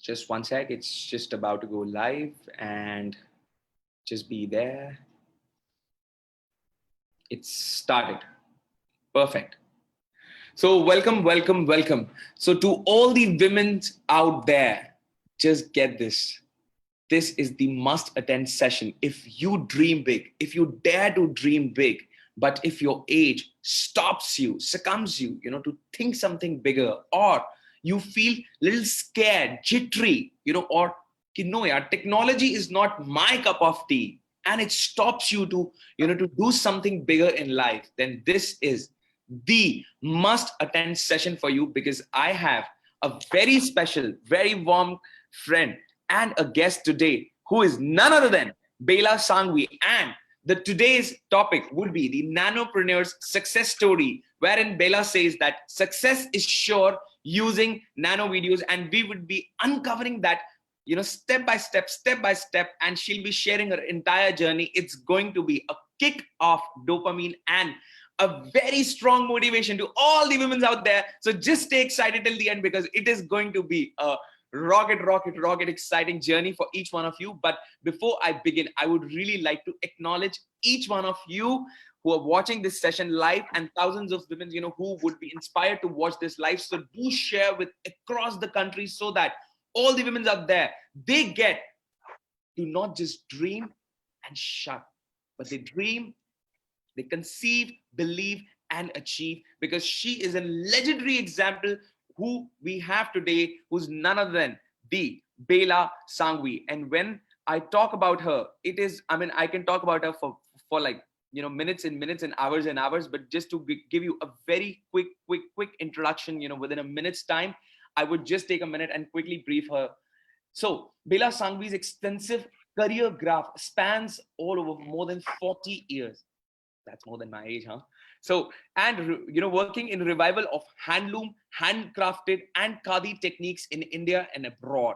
Just one sec, it's just about to go live and just be there. It's started. Perfect. So, welcome. So, to all the women out there, just get this. This is the must attend session. If you dream big, if you dare to dream big, but if your age stops you, succumbs you, to think something bigger, or you feel a little scared, jittery, or no, yeah, technology is not my cup of tea, and it stops you to do something bigger in life, then this is the must attend session for you, because I have a very special, very warm friend and a guest today who is none other than Bela Sangvi. And the today's topic would be the Nanopreneur's success story, wherein Bela says that success is sure using nano videos, and we would be uncovering that step by step, and she'll be sharing her entire journey. It's going to be a kick of dopamine and a very strong motivation to all the women out there. So just stay excited till the end, because it is going to be a rocket exciting journey for each one of you. But before I begin, I would really like to acknowledge each one of you who are watching this session live, and thousands of women who would be inspired to watch this live. So do share with across the country, so that all the women out there, they get to not just dream and shut, but they dream, they conceive, believe, and achieve, because she is a legendary example who we have today, who's none other than the Bela Sangvi. And when I talk about her, I can talk about her for like minutes and minutes and hours, but just to give you a very quick introduction, within a minute's time, I would just take a minute and quickly brief her. So Bela Sangvi's extensive career graph spans all over more than 40 years. That's more than my age, huh? So, and working in revival of handloom, handcrafted, and khadi techniques in India and abroad.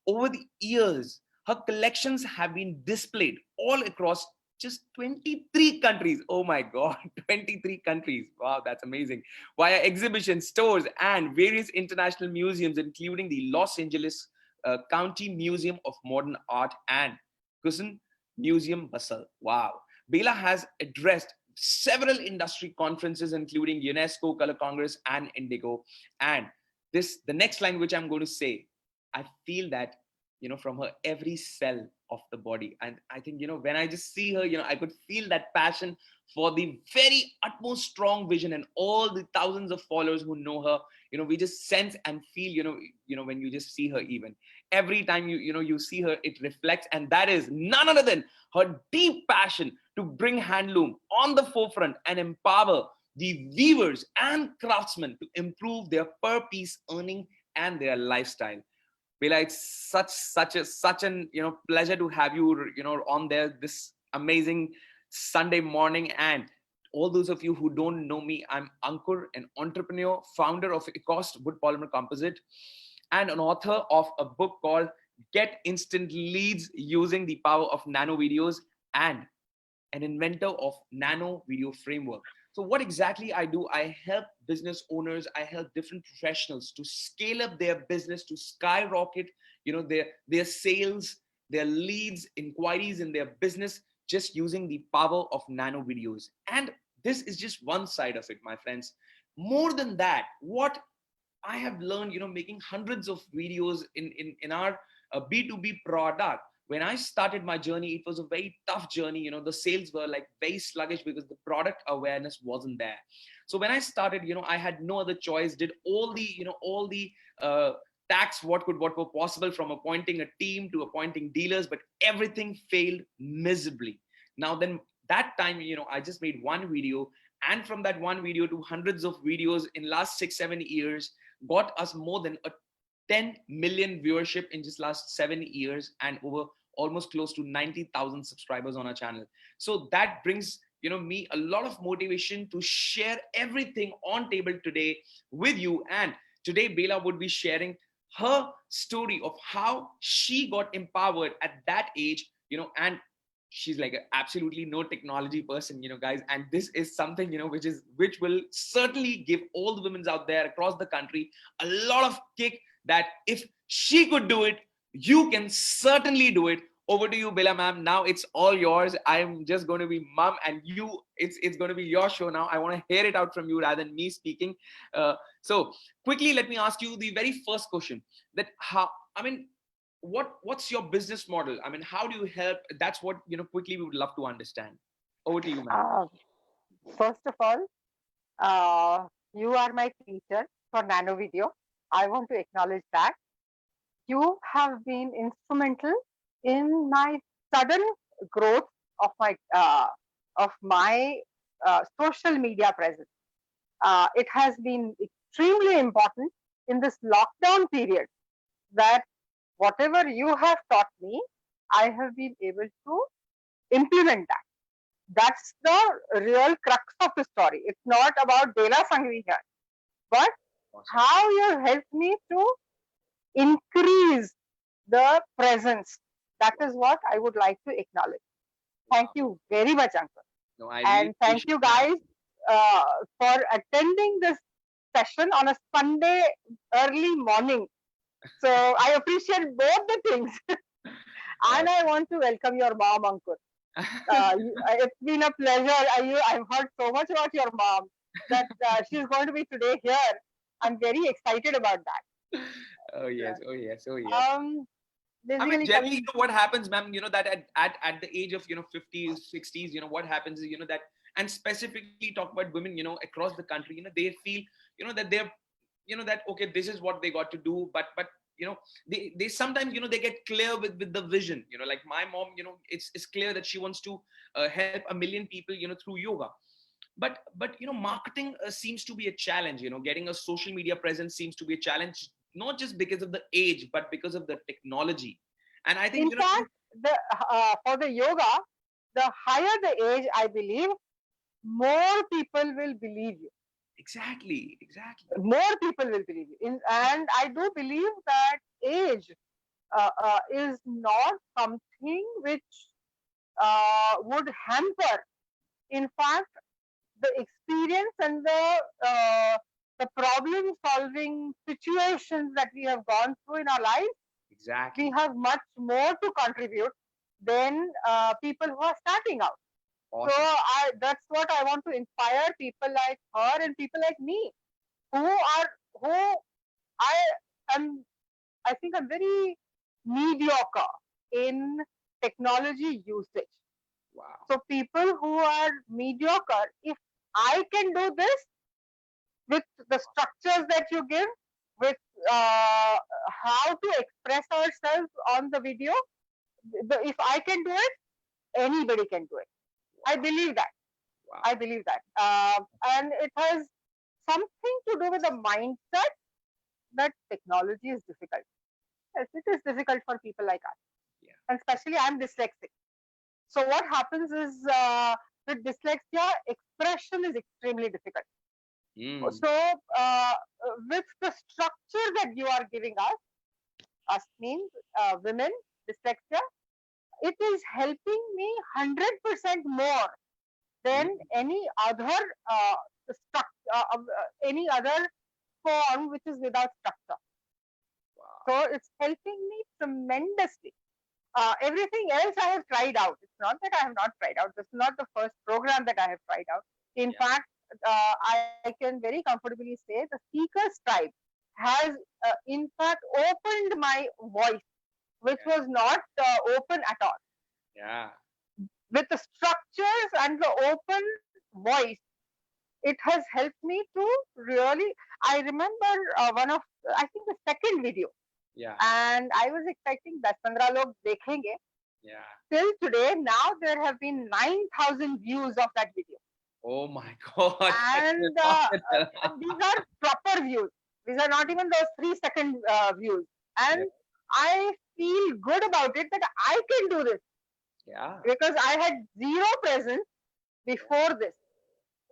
Over the years, her collections have been displayed all across just 23 countries. Oh my God, 23 countries. Wow, that's amazing. Via exhibitions, stores, and various international museums, including the Los Angeles County Museum of Modern Art and Cousin Museum Basel. Wow. Bela has addressed several industry conferences, including UNESCO, Color Congress, and Indigo. And the next line which I'm going to say, I feel that, from her every cell of the body. And I think, when I just see her, I could feel that passion for the very utmost strong vision, and all the thousands of followers who know her, we just sense and feel, when you just see her, even every time you see her, it reflects. And that is none other than her deep passion to bring handloom on the forefront and empower the weavers and craftsmen to improve their per piece earning and their lifestyle. Bela, it's such an pleasure to have you on there this amazing Sunday morning. And all those of you who don't know me, I'm Ankur, an entrepreneur, founder of Ecost Wood Polymer Composite, and an author of a book called Get Instant Leads Using the Power of Nano Videos, and an inventor of Nano Video Framework. So what exactly I do, I help business owners, I help different professionals to scale up their business, to skyrocket, their sales, their leads, inquiries in their business, just using the power of nano videos. And this is just one side of it, my friends. More than that, what I have learned, making hundreds of videos in our B2B product. When I started my journey, it was a very tough journey. The sales were like very sluggish because the product awareness wasn't there. So when I started, I had no other choice. Did all the tax what were possible, from appointing a team to appointing dealers, but everything failed miserably. Now then, that time, I just made one video, and from that one video to hundreds of videos in last 6-7 years, got us more than a 10 million viewership in just last 7 years, and over almost close to 90,000 subscribers on our channel. So that brings me a lot of motivation to share everything on table today with you. And today Bela would be sharing her story of how she got empowered at that age, and she's like absolutely no technology person, guys. And this is something, which will certainly give all the women out there across the country a lot of kick, that if she could do it, you can certainly do it. Over to you, Bella ma'am. Now it's all yours. I'm just going to be mum, and it's going to be your show now. I want to hear it out from you rather than me speaking. So quickly, let me ask you the very first question. That how I mean, what's your business model? I mean, how do you help? That's what quickly we would love to understand. Over to you, ma'am. First of all, uh, you are my teacher for Nano Video. I want to acknowledge that. You have been instrumental in my sudden growth of my social media presence. It has been extremely important in this lockdown period that whatever you have taught me, I have been able to implement that. That's the real crux of the story. It's not about Dela Sangvi here, but Awesome. how you have helped me to increase the presence. That is what I would like to acknowledge. Thank Wow. you very much, Uncle. No, I really And thank appreciate you that. guys for attending this session on a Sunday early morning. So I appreciate both the things. And I want to welcome your mom, Ankur. It's been a pleasure. I've heard so much about your mom that she's going to be today here. I'm very excited about that. Oh Yeah. yes, oh yes, oh yes. I mean, Basically generally, coming. what happens, ma'am, that at the age of, 50s, 60s, what happens is, that, and specifically talk about women, across the country, they feel, that they're, that, okay, this is what they got to do. But, they sometimes, they get clear with the vision, like my mom, it's clear that she wants to help a million people, through yoga. But marketing seems to be a challenge. Getting a social media presence seems to be a challenge, not just because of the age, but because of the technology. And I think In fact, for the yoga, the higher the age, I believe, more people will believe you. exactly. More people will believe you. And I do believe that age is not something which would hamper. In fact, the experience and the problem solving situations that we have gone through in our life, we Exactly. have much more to contribute than people who are starting out. So Awesome. that's what I want to inspire people like her and people like me who I am. I think I'm very mediocre in technology usage. Wow. So people who are mediocre, if I can do this with the structures that you give, with uh, how to express ourselves on the video, if I can do it, anybody can do it. I Wow. believe that. I Wow. believe that. And it has something to do with the mindset that technology is difficult. Yes, it is difficult for people like us. Yeah. And especially I'm dyslexic. So what happens is with dyslexia, expression is extremely difficult. Mm. So with the structure that you are giving us means women, dyslexia, it is helping me 100% more than Mm. any other any other form which is without structure. Wow. So it's helping me tremendously. Everything else I have tried out. It's not that I have not tried out. This is not the first program that I have tried out. In Yeah. fact, I can very comfortably say the Seekers Tribe has, in fact, opened my voice, which Yeah. was not open at all. Yeah. With the structures and the open voice, it has helped me to really. I remember one of, I think the second video, Yeah. and I was expecting 10-15 log dekhenge. Yeah. Till today, now there have been 9,000 views of that video. Oh my God. And these are proper views. These are not even those 3 second views. Yeah. And I feel good about it that I can do this Yeah. because I had zero presence Yeah. before this.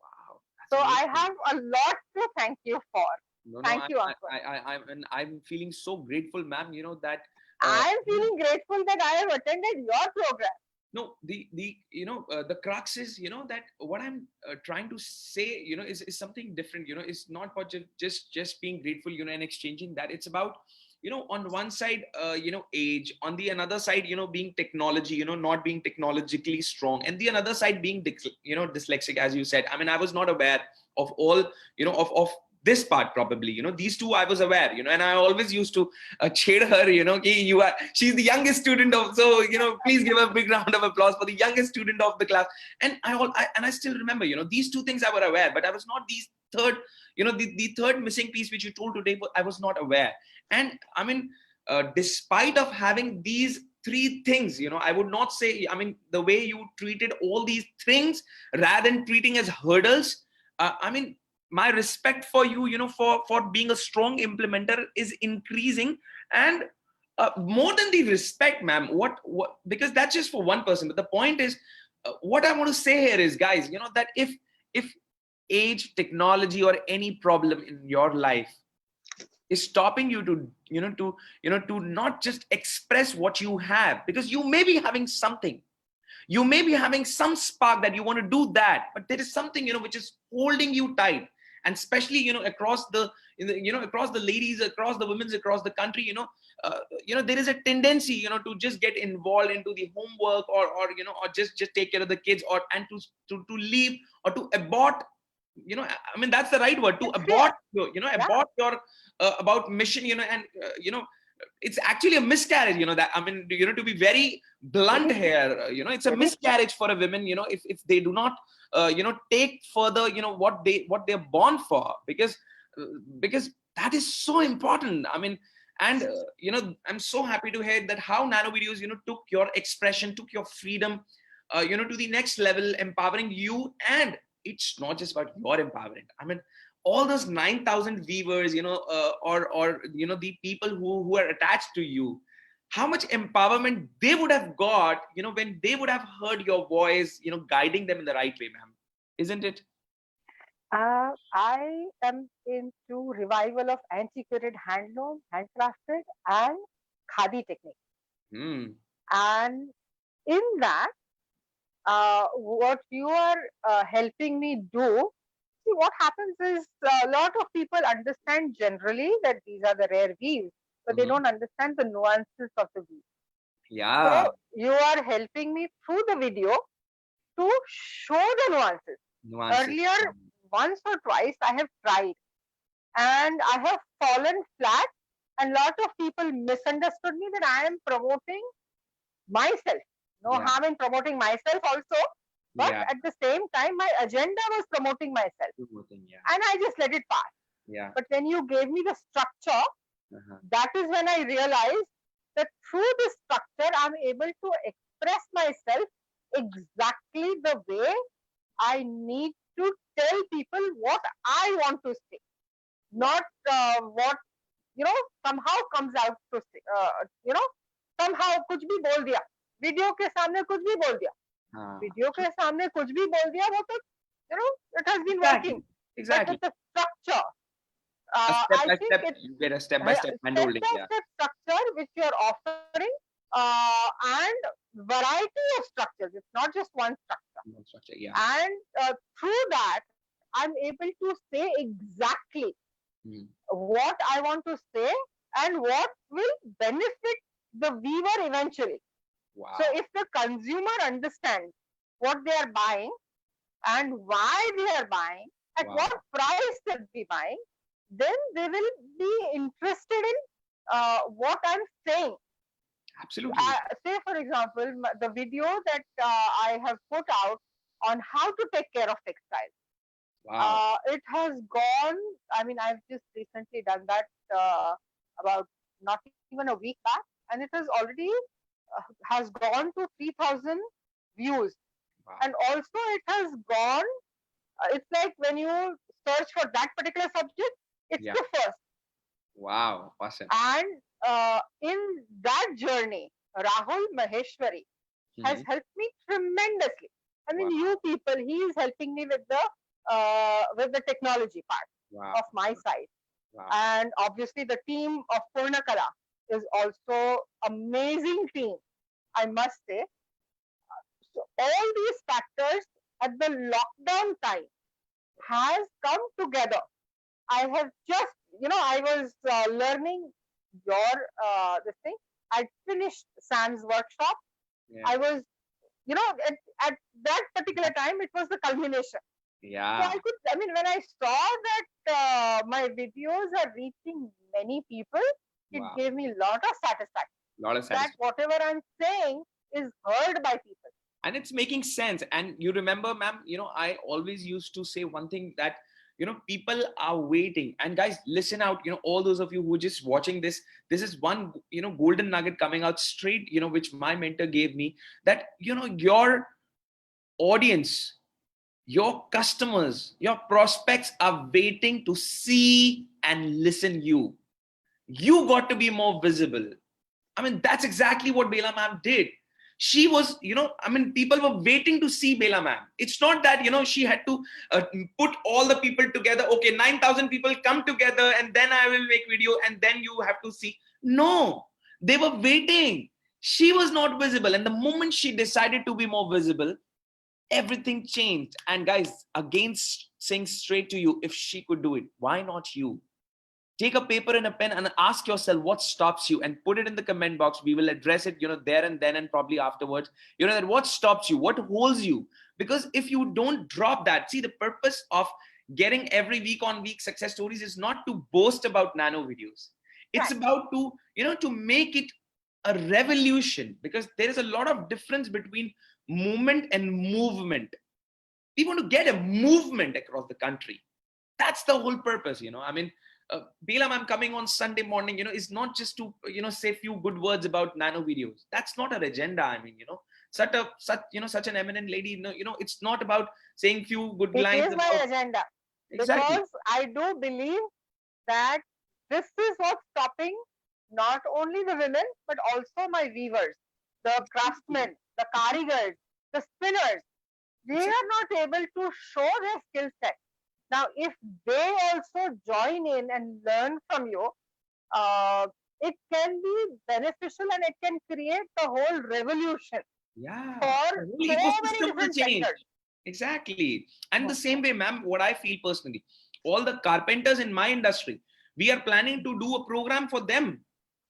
Wow. That's So I amazing. have a lot to thank you for. No, Thank you, Uncle. I'm feeling so grateful, ma'am. That uh, I am feeling grateful that I have attended your program. no, the crux is, that what I'm trying to say, is something different. It's not about just being grateful, and exchanging that. It's about, on one side, age, on the another side, being technology, not being technologically strong, and the another side being, dyslexic, as you said. I mean, I was not aware of all, of this part probably, these two I was aware, and I always used to cheer her, she's the youngest student of, so, please give a big round of applause for the youngest student of the class. And I still remember, these two things I were aware, but I was not these third, the third missing piece which you told today, but I was not aware. And I mean, despite of having these three things, I would not say, I mean, the way you treated all these things rather than treating as hurdles, I mean, my respect for you, for being a strong implementer is increasing. And more than the respect, ma'am, what, because that's just for one person. But the point is, what I want to say here is, guys, that if age, technology, or any problem in your life is stopping you to, to not just express what you have, because you may be having something, you may be having some spark that you want to do that, but there is something, which is holding you tight. And especially, across the, across the ladies, across the women's, across the country, there is a tendency, to just get involved into the homework, or or just take care of the kids, or and to leave, or to abort, I mean, that's the right word, to abort your, abort your about mission, and it's actually a miscarriage, that, I mean, to be very blunt here, it's a miscarriage for a woman, if they do not take further, what they're born for, because that is so important. I mean, and I'm so happy to hear that how Nano Videos, took your expression, took your freedom, to the next level, empowering you. And it's not just about your empowerment. I mean, all those 9,000 viewers, or the people who are attached to you, how much empowerment they would have got, when they would have heard your voice, guiding them in the right way, ma'am, isn't it? I am into revival of antiquated handloom, handcrafted, and khadi technique. And in that, what you are helping me do, see, what happens is a lot of people understand generally that these are the rare weaves, but they don't understand the nuances of the weave. Yeah. So you are helping me through the video to show the nuances. Earlier, once or twice, I have tried, and I have fallen flat, and lot of people misunderstood me that I am promoting myself. No harm in promoting myself also, but at the same time, my agenda was promoting myself, and I just let it pass. But when you gave me the structure, that is when I realized that through this structure, I'm able to express myself exactly the way I need to tell people what I want to say, not what somehow comes out to say. Somehow कुछ भी बोल दिया, video के सामने कुछ भी बोल दिया, वीडियो के सामने कुछ भी बोल दिया, वो तो it has been working. Exactly. But the structure, I think you get a step-by-step handholding. Step-by-step structure which you are offering, and variety of structures. It's not just one structure. And through that, I'm able to say exactly what I want to say and what will benefit the weaver eventually. Wow. So if the consumer understands what they are buying and why they are buying, at what price they'll be buying, then they will be interested in what I'm saying. Absolutely. Say, for example, the video that I have put out on how to take care of textiles. Wow. It has gone, I mean, I've just recently done that about not even a week back, and it has already has gone to 3,000 views. Wow. And also it has gone, it's like when you search for that particular subject, it's the first. Wow, awesome. And in that journey, Rahul Maheshwari has helped me tremendously. I mean, you people, he is helping me with the technology part of my side. And obviously the team of Purnakala is also amazing team, I must say. So all these factors at the lockdown time has come together. I have just, I was learning your this thing. I finished Sam's workshop. Yeah. I was, at that particular time, it was the culmination. So Yeah. when I saw that my videos are reaching many people, it Wow. gave me a lot of satisfaction Lot of that satisfaction. whatever I'm saying is heard by people. And it's making sense. And you remember, ma'am, I always used to say one thing, that people are waiting. And guys, listen out, all those of you who are just watching this, this is one golden nugget coming out straight, which my mentor gave me, that your audience, your customers, your prospects are waiting to see and listen you got to be more visible. I mean, that's exactly what Bela ma'am did. She was, people were waiting to see Bela ma'am. It's not that, she had to put all the people together. Okay, 9,000 people come together and then I will make video and then you have to see. No, they were waiting. She was not visible. And the moment she decided to be more visible, everything changed. And guys, again, saying straight to you, if she could do it, why not you? Take a paper and a pen and ask yourself what stops you, and put it in the comment box. We will address it, there and then, and probably afterwards, that what stops you, what holds you. Because if you don't drop that, see, the purpose of getting every week on week success stories is not to boast about nano videos. It's Right. about to make it a revolution, because there is a lot of difference between movement and movement. We want to get a movement across the country. That's the whole purpose. Bela ma'am coming on Sunday morning, is not just to, say few good words about nano videos. That's not her agenda. I mean, such an eminent lady, it's not about saying few good It lines is my about. agenda Exactly. because I do believe that this is what's stopping not only the women but also my weavers, the craftsmen, the karigars, the spinners. They are not able to show their skill set. Now, if they also join in and learn from you, it can be beneficial and it can create the whole revolution Yeah, for the whole so many ecosystem will different change. sectors. Exactly. And the same way, ma'am, what I feel personally, all the carpenters in my industry, we are planning to do a program for them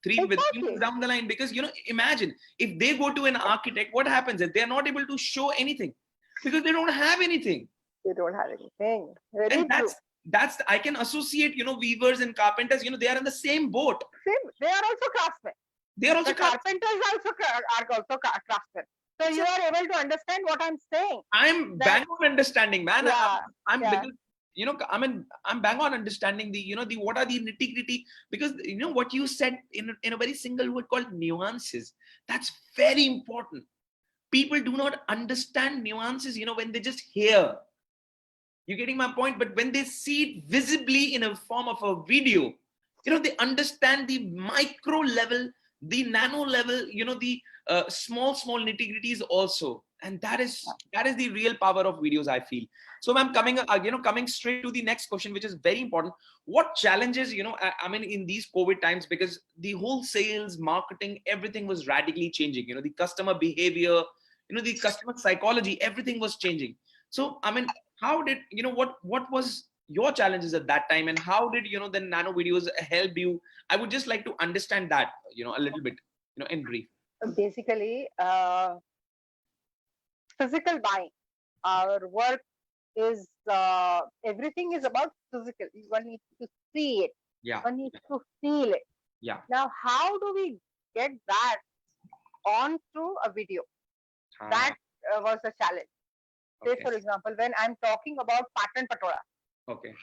with 3 Exactly. months down the line. Because, imagine if they go to an architect, what happens if they're not able to show anything because they don't have anything. They don't have anything. Very And true. that's I can associate, weavers and carpenters, they are in the same boat. Same. They are also craftsmen. They are also The carpenters are also craftsmen. So you are able to understand what I'm saying. I'm bang on understanding, man. Yeah, I'm yeah. because I'm bang on understanding the the what are the nitty gritty, because what you said in a very single word called nuances. That's very important. People do not understand nuances, when they just hear. You're getting my point? But when they see it visibly in a form of a video, they understand the micro level, the nano level, the small nitty gritties also. And that is the real power of videos, I feel. So I'm coming coming straight to the next question, which is very important. What challenges, I mean, in these COVID times, because the whole sales, marketing, everything was radically changing, the customer behavior, the customer psychology, everything was changing. So I mean, how did what was your challenges at that time, and how did the nano videos help you? I would just like to understand that a little bit, in brief. Basically, physical buying. Our work is everything is about physical. One needs to see it. Yeah. One needs to feel it. Yeah. Now, how do we get that onto a video? That was a challenge. Say, for example, when I'm talking about pattern patola. Okay.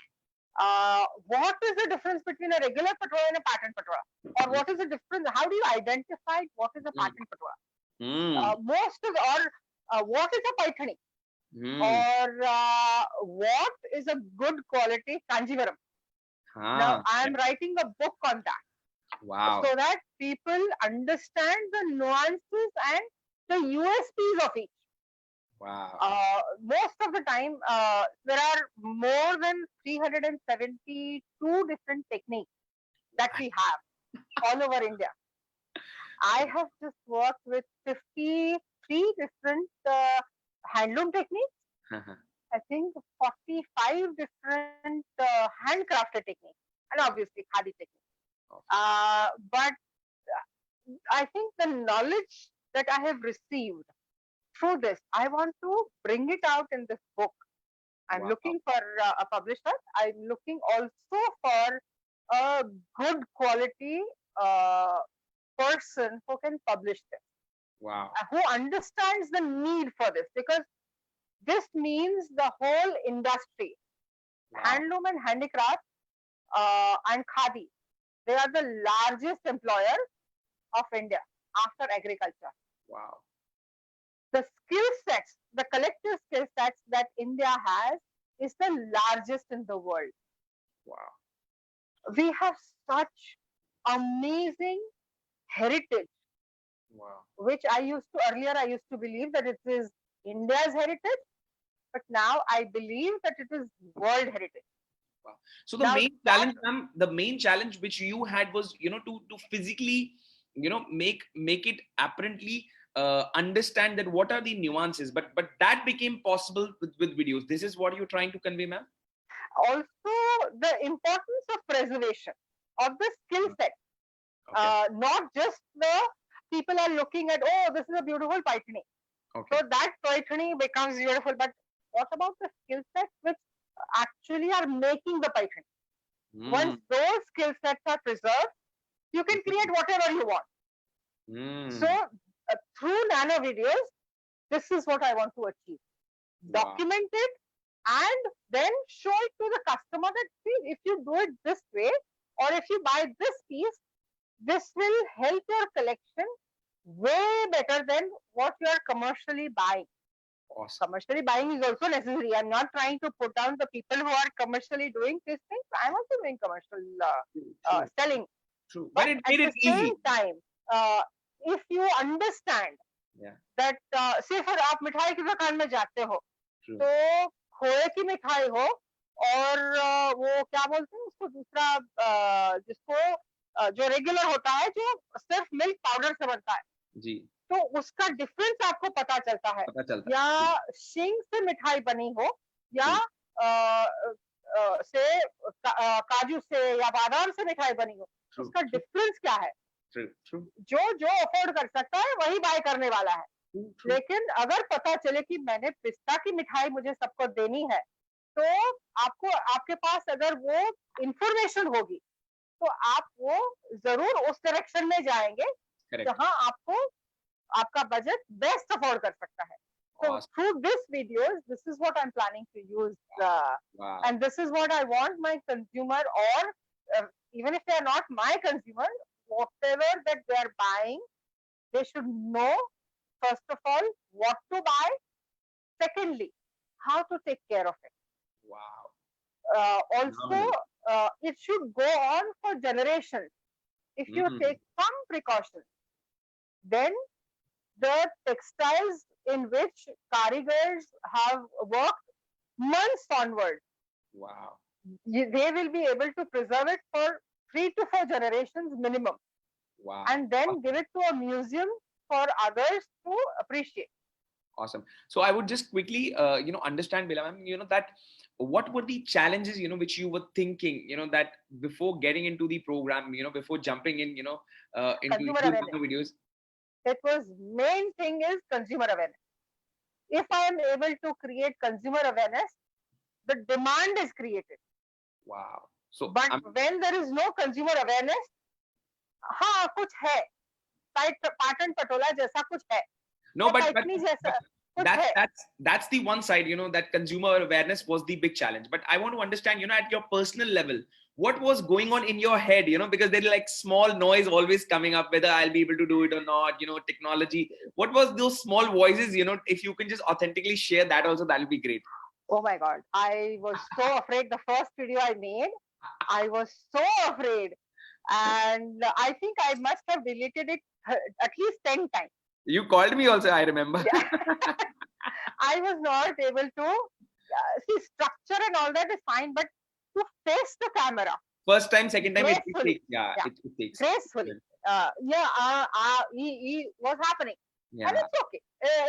What is the difference between a regular patola and a pattern patola? Or what is the difference? How do you identify what is a pattern patola? What is a paithani? Or what is a good quality Kanjivaram? Now, I'm writing a book on that. Wow. So that people understand the nuances and the USPs of each. Wow. Most of the time, there are more than 372 different techniques that we have all over India. I have just worked with 53 different handloom techniques. I think 45 different handcrafted techniques, and obviously khadi techniques. But I think the knowledge that I have received through this, I want to bring it out in this book. I'm Wow. looking for a publisher. I'm looking also for a good quality uh, person who can publish this, Wow. who understands the need for this, because this means the whole industry, Wow. handloom and handicraft and khadi, they are the largest employer of India after agriculture. Wow. The skill sets, the collective skill sets that India has is the largest in the world. Wow. We have such amazing heritage, Wow. which I used to believe that it is India's heritage, but now I believe that it is world heritage. Wow. So the Now main that challenge, ma'am, the main challenge which you had was, to physically, make it apparently understand that what are the nuances, but that became possible with videos. This is what you're trying to convey, ma'am. also the importance of preservation of the skill set, Okay. not just the people are looking at, oh, this is a beautiful paitani, Okay. so that paitani becomes beautiful, but what about the skill sets which actually are making the paitani? Once those skill sets are preserved, you can create whatever you want. So through nano videos, this is what I want to achieve. Wow. Document it and then show it to the customer that, see, if you do it this way, or if you buy this piece, this will help your collection way better than what you are commercially buying. Awesome. Commercially buying is also necessary. I'm not trying to put down the people who are commercially doing these things. I'm also doing commercial True. selling. True. But But it at made the it easy. same time, if you understand Yeah. that, सिर्फ आप मिठाई की दुकान में जाते हो, True. तो खोए की मिठाई हो और वो क्या बोलते हैं उसको दूसरा, जिसको जो रेगुलर होता है, जो सिर्फ मिल्क पाउडर से बनता है, जी. तो उसका डिफरेंस आपको पता चलता है, पता चलता है. या शिंग से मिठाई बनी हो, या काजू से या बादाम से मिठाई बनी हो, True. उसका डिफरेंस क्या है? True. True. जो अफोर्ड कर सकता है वही बाय करने वाला है. True. True. लेकिन अगर पता चले कि मैंने पिस्ता की मिठाई मुझे सबको देनी है, तो आपको, आपके पास अगर वो इंफॉर्मेशन होगी, तो आप वो जरूर उस डायरेक्शन में जाएंगे Correct. जहां आपको आपका बजट बेस्ट अफोर्ड कर सकता है. So Awesome. through this videos, this is what I'm planning to use, Wow. and this is what I want my consumer, or even if they are not my consumer, whatever that they are buying, they should know, first of all, what to buy. Secondly, how to take care of it. Wow. Also, Phenomenal. it should go on for generations. If you take some precautions, then the textiles in which karigars have worked months onward, Wow. they will be able to preserve it for 3 to 4 generations minimum, Wow. and then give it to a museum for others to appreciate. Awesome. So I would just quickly, understand, Bila ma'am, that what were the challenges, which you were thinking, that before getting into the program, before jumping in, into Consumer YouTube awareness. videos. It was main thing is consumer awareness. If I am able to create consumer awareness, the demand is created. Wow. So, But when there is no consumer awareness, हाँ कुछ है, pattern Patola जैसा कुछ है. No, but that's the one side, that consumer awareness was the big challenge. But I want to understand, at your personal level, what was going on in your head, because there's like small noise always coming up, whether I'll be able to do it or not, technology. What was those small voices, if you can just authentically share that also, that'll be great. Oh my God. I was so afraid. The first video I made, I was so afraid. And I think I must have deleted it at least 10 times. You called me also, I remember. Yeah. I was not able to see structure and all that is fine, but to face the camera. First time, second time, it takes. It takes. Gracefully. He was happening. Yeah. And it's okay.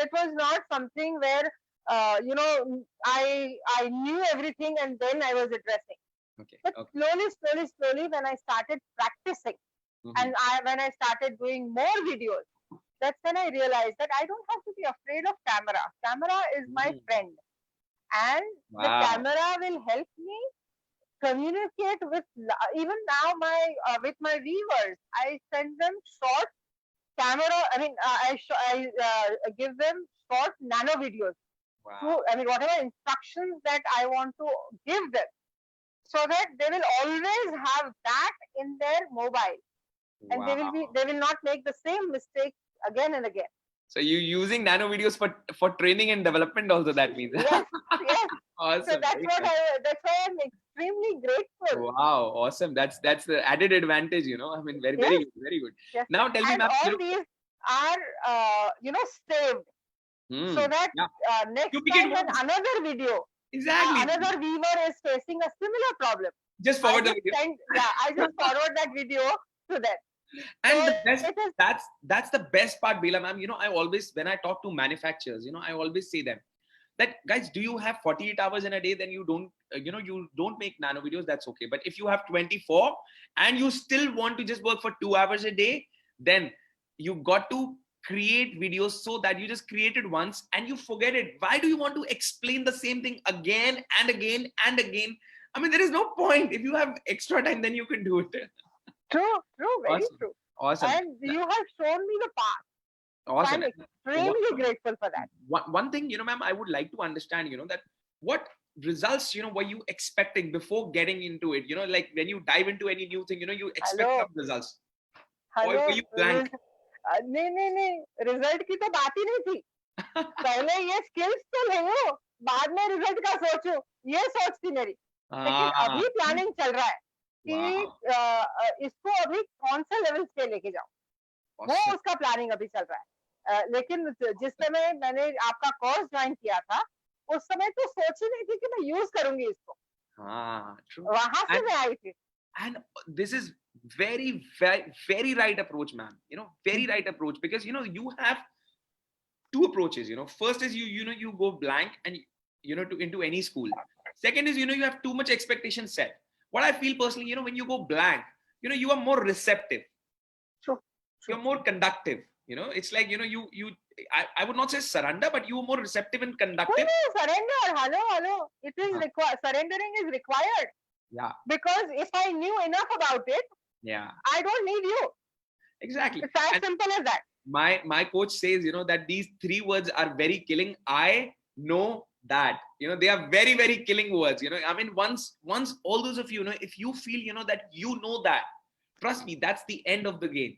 It was not something where, I knew everything and then I was addressing. Okay. But Okay. slowly, when I started practicing, Mhm. and when I started doing more videos, that's when I realized that I don't have to be afraid of camera. Camera is my Mm. friend, and the Wow. camera will help me communicate with even now my with my viewers. I send them short camera. I mean, I give them short nano videos. So Wow. I mean, whatever instructions that I want to give them, so that they will always have that in their mobile, and Wow. they will not make the same mistake again and again. So you using nano videos for training and development also, that means. Yes, yes. So Awesome. that's Very what nice. that's why I'm extremely grateful. Wow. Awesome. That's the added advantage, I mean, very Yes, good. Very good. yes. Now tell me, And ma'am, all these are saved, so that yeah. next You make it time more when another video, exactly. another viewer is facing a similar problem, Just I forward the just video. send, I just forward that video to them. So And the best, it is that's the best part, Bila ma'am. I always, when I talk to manufacturers, I always say them that, guys, do you have 48 hours in a day? Then you don't, you don't make nano videos. That's okay. But if you have 24 and you still want to just work for 2 hours a day, then you got to create videos so that you just create it once and you forget it. Why do you want to explain the same thing again and again and again? I mean, there is no point. If you have extra time, then you can do it. true, true, very Awesome. true. Awesome. And you have shown me the path. So Awesome. I'm extremely grateful for that. One thing, ma'am, I would like to understand, that what results, were you expecting before getting into it? Like when you dive into any new thing, you expect hello some results. Or hello were you blank? नहीं नहीं नहीं, result की तो बात ही नहीं थी. पहले ये स्किल्स तो ले लो, बाद में रिजल्ट का सोचो, ये सोच थी मेरी. लेकिन Ah, अभी प्लानिंग चल रहा है कि wow. इसको अभी कौन से लेवल्स पे लेके जाऊं, वो Awesome. उसका प्लानिंग अभी चल रहा है. लेकिन जिस समय मैंने आपका कोर्स ज्वाइन किया था, उस समय तो सोच ही नहीं थी कि मैं यूज करूंगी इसको. True. वहां से And मैं आई थी. and this is very, very, very right approach, ma'am. Very right approach, because you have two approaches. First is you go blank and to into any school. Second is you have too much expectation set. What I feel personally, when you go blank, you are more receptive, True, true. you're more conductive. It's like I would not say surrender, but you are more receptive and No, conductive. no, surrender. Hello. It is Huh. required. Surrendering is required, Yeah, because if I knew enough about it, yeah, I don't need you. exactly. It's as And simple as that. my coach says that these three words are very killing. I know that they are very, very killing words. I mean, once all those of you, if you feel that that, trust me, that's the end of the game.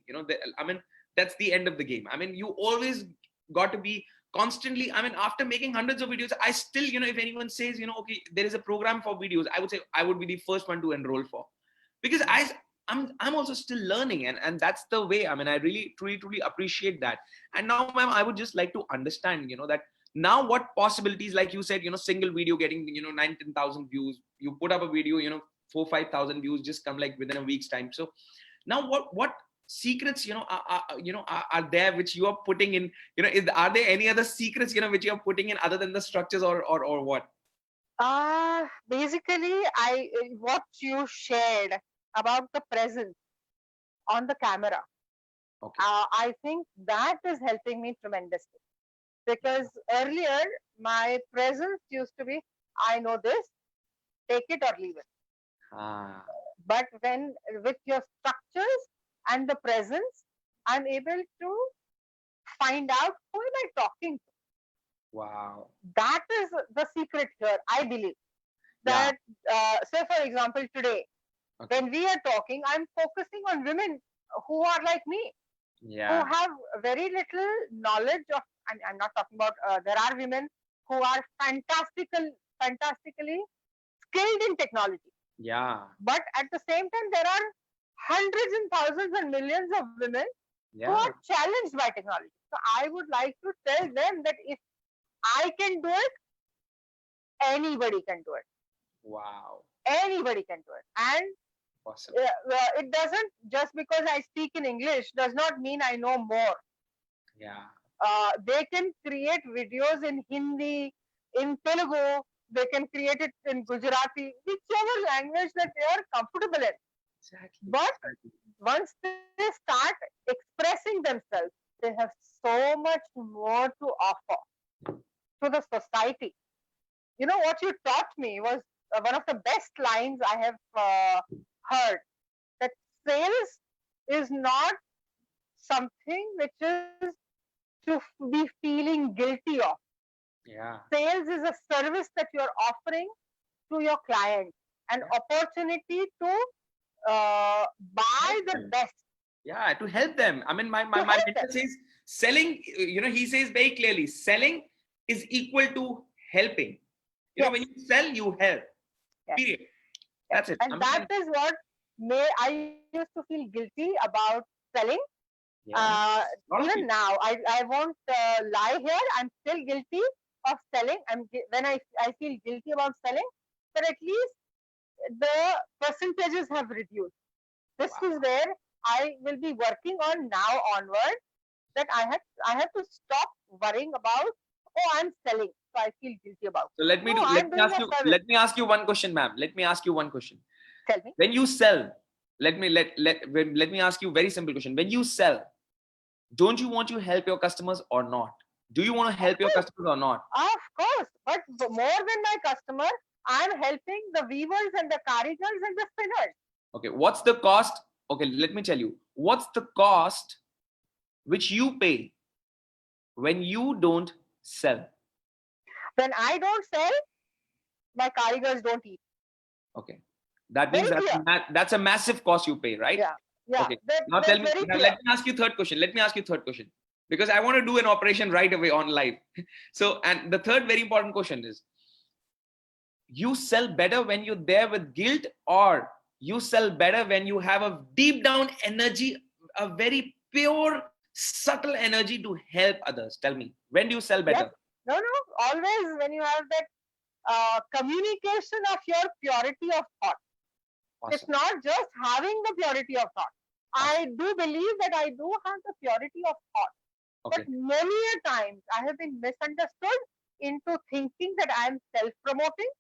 I mean, that's the end of the game. I mean, you always got to be constantly. I mean, after making hundreds of videos, I still, if anyone says, okay, there is a program for videos, I would say I would be the first one to enroll for, because I'm also still learning, and that's the way. I mean, I really truly appreciate that. And now, ma'am, I would just like to understand, that now what possibilities, like you said, single video getting 9,000-10,000 views. You put up a video, 4,000-5,000 views just come like within a week's time. So now what secrets are there which you are putting in? Are there any other secrets which you are putting in other than the structures, or what? Basically, what you shared about the presence on the camera, Okay. I think that is helping me tremendously, because earlier my presence used to be, I know this, take it or leave it. Ah, But when with your structures and the presence, I'm able to find out who am I talking to. wow. That is the secret here, I believe. Yeah. That, say for example, today, Okay. when we are talking, I'm focusing on women who are like me, who Yeah. have very little knowledge of, I'm not talking about, there are women who are fantastically skilled in technology. Yeah. But at the same time, there are hundreds and thousands and millions of women who Yeah. are challenged by technology. So I would like to tell them that if I can do it, anybody can do it. Wow. Anybody can do it. And Awesome. it doesn't, just because I speak in English does not mean I know more. Yeah. They can create videos in Hindi, in Telugu, They can create it in Gujarati, whichever language that they are comfortable in. Exactly. But Exactly. once they start expressing themselves, they have so much more to offer to the society. You know, what you taught me was one of the best lines I have heard, that sales is not something which is to be feeling guilty of. Yeah. Sales is a service that you're offering to your client, an Yeah. opportunity to buy Help the them. best, Yeah, to help them. I mean, to my help them. mentor says selling, he says very clearly, selling is equal to helping. Yes, When you sell, you help. yes, Period. yes. That's it. I And mean, that is what I used to feel guilty about selling. yeah, Uh, a lot of Even people. now, I won't lie here. I'm still guilty of selling. When I feel guilty about selling, but at least the percentages have reduced. This Wow. is where I will be working on now onward. That I have to stop worrying about, oh, I'm selling, so I feel guilty about. So let me No, do. I'm doing a service. Let me ask you one question, ma'am. Let me ask you one question. Tell me. When you sell, let me ask you a very simple question. When you sell, don't you want to help your customers or not? Do you want to help your customers or not? Of course, but more than my customer, I'm helping the weavers and the karigars and the spinners. Okay, what's the cost? Okay, let me tell you. What's the cost which you pay when you don't sell? When I don't sell, my karigars don't eat. Okay, that Very means clear. that's a massive cost you pay, right? Yeah, yeah. Okay. Now tell That's me. very Now clear. let me ask you third question. Let me ask you third question because I want to do an operation right away on live. So, and the third very important question is: you sell better when you're there with guilt, or you sell better when you have a deep down energy, a very pure, subtle energy to help others? Tell me, when do you sell Yes. better? No, no. Always when you have that communication of your purity of thought. It's Awesome. not just having the purity of thought. Awesome. I do believe that I do have the purity of thought. But Okay. many a times I have been misunderstood into thinking that I am self-promoting.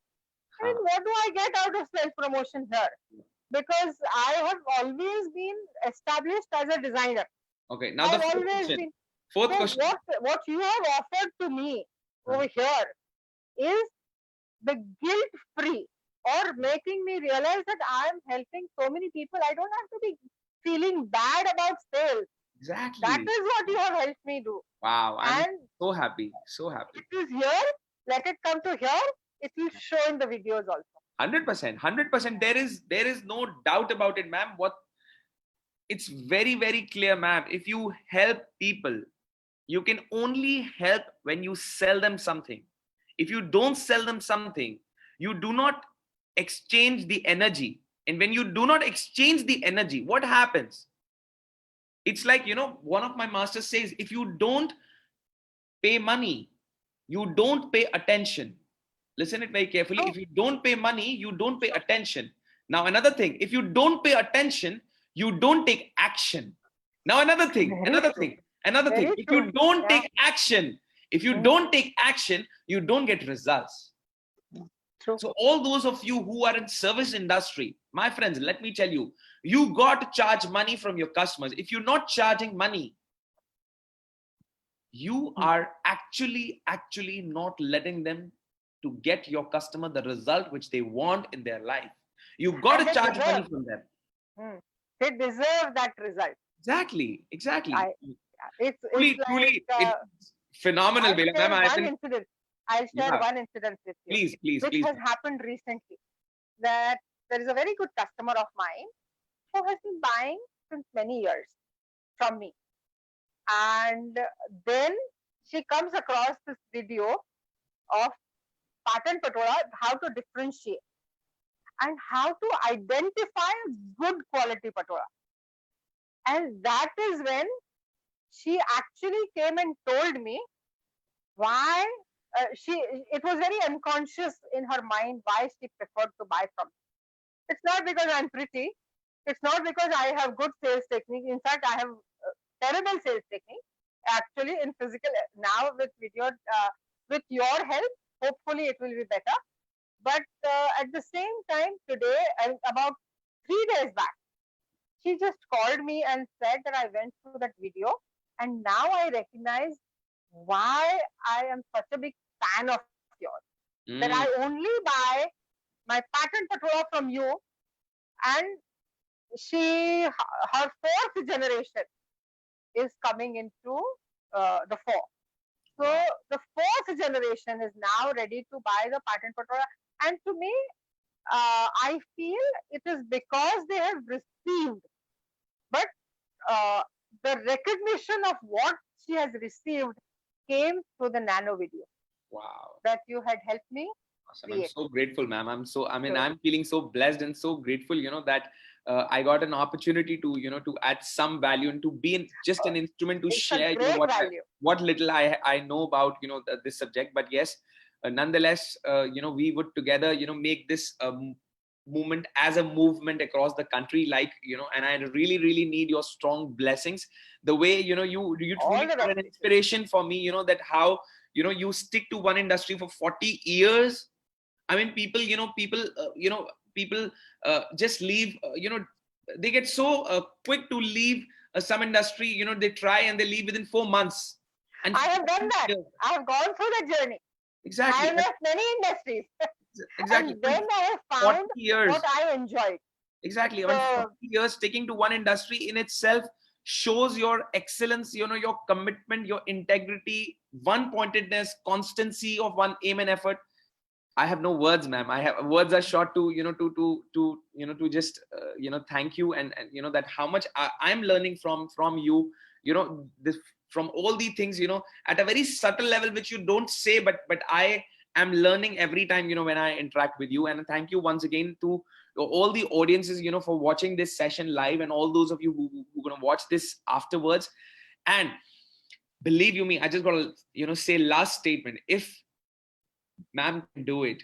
I mean, Huh. what do I get out of self-promotion here? Because I have always been established as a designer. Okay. Now the I've fourth always question. been. Fourth So question. what you have offered to me Huh. over here is the guilt-free, or making me realize that I am helping so many people. I don't have to be feeling bad about sales. That Exactly. is what you have helped me do. Wow. I'm And so happy. So happy. it is here. Let it come to here. It will show in the videos also. 100%. 100%. There is no doubt about it, ma'am. It's very, very clear, ma'am. If you help people, you can only help when you sell them something. If you don't sell them something, you do not exchange the energy. And when you do not exchange the energy, what happens? It's like, one of my masters says, if you don't pay money, you don't pay attention. Listen it very carefully. Oh, If you don't pay money, you don't pay attention. Now, another thing, if you don't pay attention, you don't take action. Now, another thing, very another true. thing, another thing. Very If you true. don't Yeah. take action, if you Mhm. don't take action, you don't get results. True. So all those of you who are in service industry, my friends, let me tell you, you got to charge money from your customers. If you're not charging money, you are actually not letting them to get your customer the result which they want in their life. You got And to they charge money deserve. from them. They deserve that result. Exactly. It's Truly, like it's phenomenal, I'll Bela ma'am. share I've one been, incident. I'll share yeah, one incident with you, which please. has happened recently. That there is a very good customer of mine who has been buying since many years from me, and then she comes across this video of pattern patola, how to differentiate and how to identify good quality patola, and that is when she actually came and told me why she it was very unconscious in her mind why she preferred to buy from me. It's not because I'm pretty. It's not because I have good sales technique. In fact, I have terrible sales technique. Actually, in physical now with your help, hopefully it will be better. But at the same time, today, about 3 days back, she just called me and said that I went through that video, and now I recognize why I am such a big fan of yours. That I Mm, only buy my pattern patola from you, and her fourth generation is coming into the four. So wow. the fourth generation is now ready to buy the pattern patola, and to me, I feel it is because they have received, but uh, the recognition of what she has received came through the nano video Wow. that you had helped me Awesome. I'm create. so grateful, ma'am. So I'm feeling so blessed and so grateful, that I got an opportunity to, to add some value and to be just uh, an instrument to it's a share, great value. what little I know about, this subject. But yes, nonetheless, we would together, make this movement as a movement across the country, like, and I really, really need your strong blessings. The way, you All truly the are best an wishes. inspiration for me, that how, you stick to one industry for 40 years. I mean, people just leave. They get so quick to leave some industry. They try and they leave within 4 months. And I have done 40 that. years. I have gone through the journey. I Exactly, have left many industries, exactly. and And then I have 40 found what years, I enjoyed. exactly. I mean, 40 So years sticking to one industry in itself shows your excellence. Your commitment, your integrity, one pointedness, constancy of one aim and effort. I have no words, ma'am. I have words are short to to just thank you, and that how much I'm learning from you. This from all the things, at a very subtle level which you don't say, but I am learning every time, when I interact with you. And thank you once again to all the audiences, for watching this session live, and all those of you who are gonna watch this afterwards. And believe you me, I just gotta say last statement. If ma'am can do it,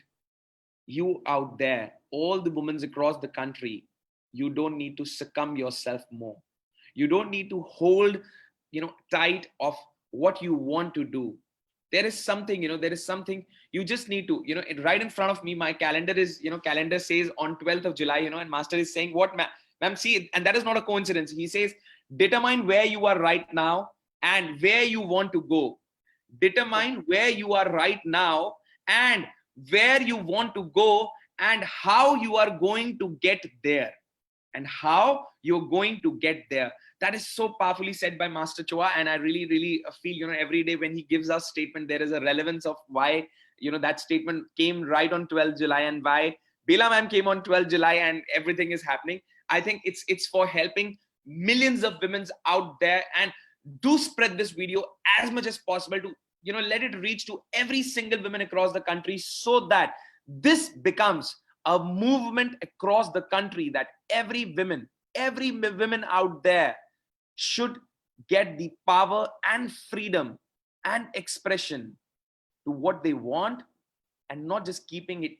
you out there, all the women across the country, you don't need to succumb yourself more. You don't need to hold, tight of what you want to do. There is something, you just need to, right in front of me, my calendar is, calendar says on 12th of July, and master is saying, what, ma'am, see, and that is not a coincidence. He says, determine where you are right now and where you want to go. yes, Determine where you are right now and where you want to go, and how you are going to get there, and how you're going to get there. That is so powerfully said by Master Choa. And I really, really feel, every day when he gives us statement, there is a relevance of why, that statement came right on 12th July, and why Bela ma'am came on 12th July, and everything is happening. I think it's for helping millions of women out there. And do spread this video as much as possible to, let it reach to every single woman across the country, so that this becomes a movement across the country, that every women out there should get the power and freedom and expression to what they want, and not just keeping it,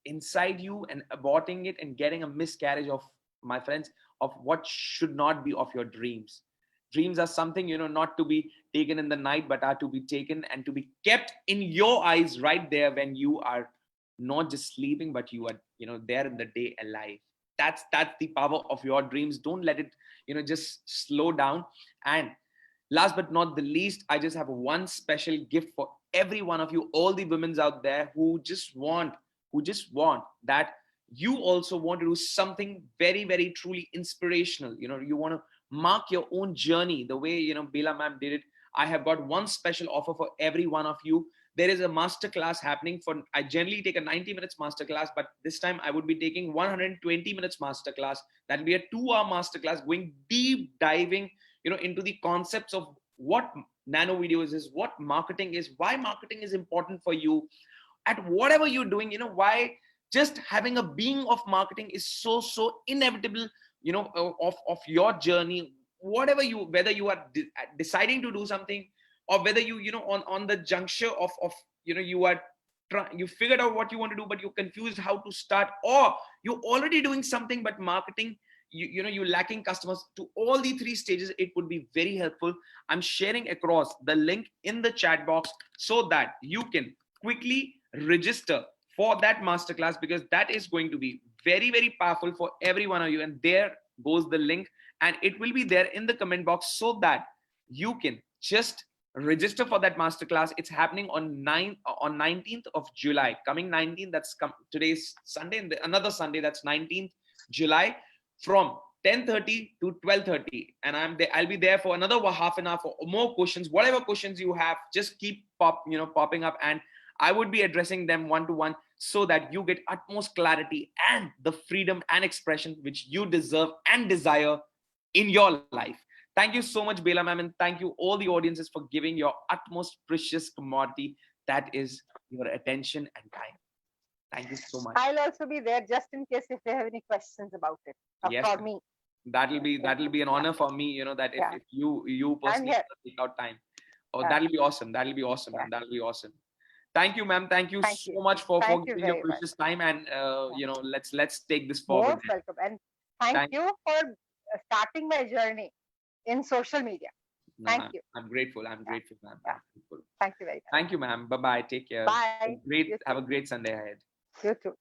inside you, and aborting it, and getting a miscarriage of, my friends, of what should not be of your dreams. Dreams are something, not to be taken in the night, but are to be taken and to be kept in your eyes right there when you are not just sleeping, but you are, there in the day alive. That's the power of your dreams. Don't let it, just slow down. And last but not the least, I just have one special gift for every one of you, all the women's out there who just want that you also want to do something very, very truly inspirational. You want to mark your own journey the way, Bela ma'am did it. I have got one special offer for every one of you. There is a masterclass happening. For I generally take a 90 minutes masterclass, but this time I would be taking 120 minutes masterclass. That will be a 2-hour masterclass going deep diving, into the concepts of what nano videos is, what marketing is, why marketing is important for you at whatever you're doing, why just having a being of marketing is so inevitable, of your journey. Whatever you, whether you are deciding to do something, or whether you know on the juncture of you are you figured out what you want to do, but you're confused how to start, or you're already doing something but marketing, you're lacking customers. To all the three stages, it would be very helpful. I'm sharing across the link in the chat box, so that you can quickly register for that masterclass, because that is going to be very, very powerful for every one of you. And there goes the link, and it will be there in the comment box so that you can just register for that masterclass. It's happening on 19th of July, coming 19th. Today's Sunday, and another Sunday, that's 19th July, from 10:30 to 12:30, and I'll be there for another half an hour for more questions. Whatever questions you have, just keep popping up, and I would be addressing them one to one, so that you get utmost clarity and the freedom and expression which you deserve and desire in your life. Thank you so much, Bela ma'am, and thank you all the audiences for giving your utmost precious commodity, that is your attention and time. Thank you so much. I'll also be there just in case if they have any questions about it, Yes, for me. That'll be an honor for me, that if you personally take out time. Oh, that'll be awesome. That'll be awesome, and that'll be awesome. Thank you, ma'am. Thank you so much for giving your precious time, and let's take this forward. Most welcome, and thank you for starting my journey in social media. Thank you. I'm grateful. I'm grateful, ma'am. Thank you very much. Thank you, ma'am. Bye bye. Take care. Bye. Have a great Sunday ahead. You too.